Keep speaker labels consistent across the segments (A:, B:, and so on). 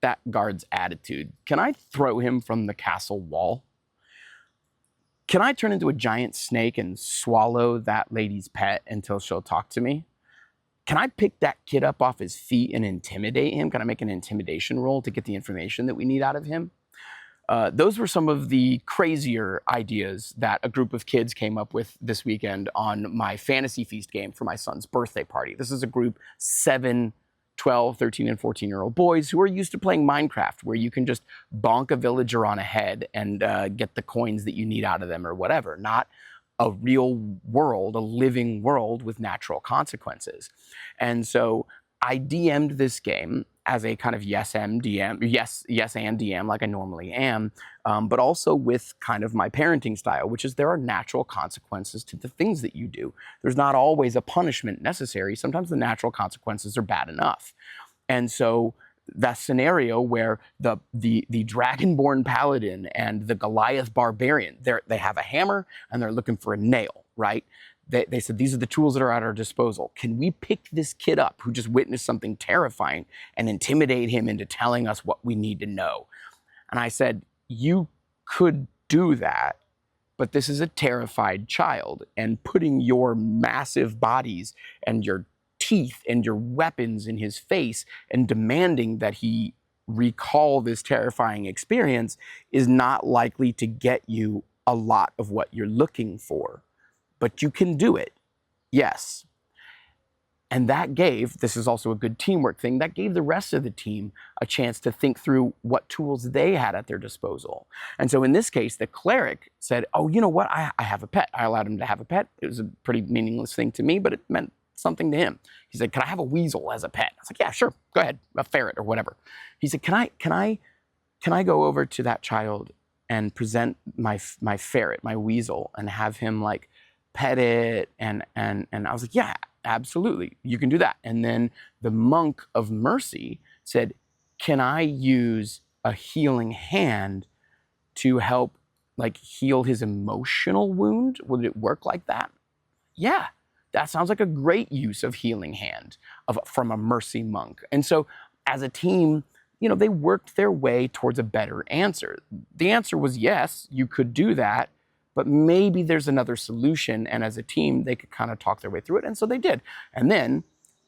A: that guard's attitude? Can I throw him from the castle wall? Can I turn into a giant snake and swallow that lady's pet until she'll talk to me? Can I pick that kid up off his feet and intimidate him? Can I make an intimidation roll to get the information that we need out of him? Those were some of the crazier ideas that a group of kids came up with this weekend on my Fantasy Feast game for my son's birthday party. This is a group 7, 12, 13, and 14-year-old boys who are used to playing Minecraft, where you can just bonk a villager on a head and get the coins that you need out of them or whatever, not a real world, a living world with natural consequences. And so I DM'd this game as a kind of yes and DM like I normally am, but also with kind of my parenting style, which is there are natural consequences to the things that you do. There's not always a punishment necessary. Sometimes the natural consequences are bad enough. And so that scenario where the Dragonborn Paladin and the Goliath Barbarian, they have a hammer and they're looking for a nail, right? They said, these are the tools that are at our disposal. Can we pick this kid up who just witnessed something terrifying and intimidate him into telling us what we need to know? And I said, you could do that, but this is a terrified child, and putting your massive bodies and your teeth and your weapons in his face and demanding that he recall this terrifying experience is not likely to get you a lot of what you're looking for. But you can do it, yes. And that gave, this is also a good teamwork thing, that gave the rest of the team a chance to think through what tools they had at their disposal. And so in this case, the cleric said, oh, you know what, I have a pet. I allowed him to have a pet. It was a pretty meaningless thing to me, but it meant something to him. He said, can I have a weasel as a pet? I was like, yeah, sure, go ahead, a ferret or whatever. He said, can I go over to that child and present my ferret, my weasel, and have him like pet it? And I was like, yeah, absolutely, you can do that. And then the monk of mercy said, can I use a healing hand to help like heal his emotional wound? Would it work like that? Yeah, that sounds like a great use of healing hand from a mercy monk. And so as a team, you know, they worked their way towards a better answer. The answer was yes, you could do that, but maybe there's another solution, and as a team, they could kind of talk their way through it, and so they did. And then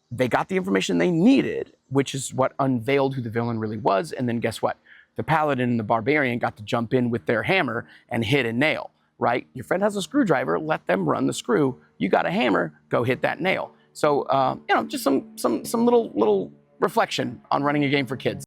A: they got the information they needed, which is what unveiled who the villain really was, and then guess what? The paladin and the barbarian got to jump in with their hammer and hit a nail, right? Your friend has a screwdriver, let them run the screw. You got a hammer, go hit that nail. So, you know, just some little reflection on running a game for kids.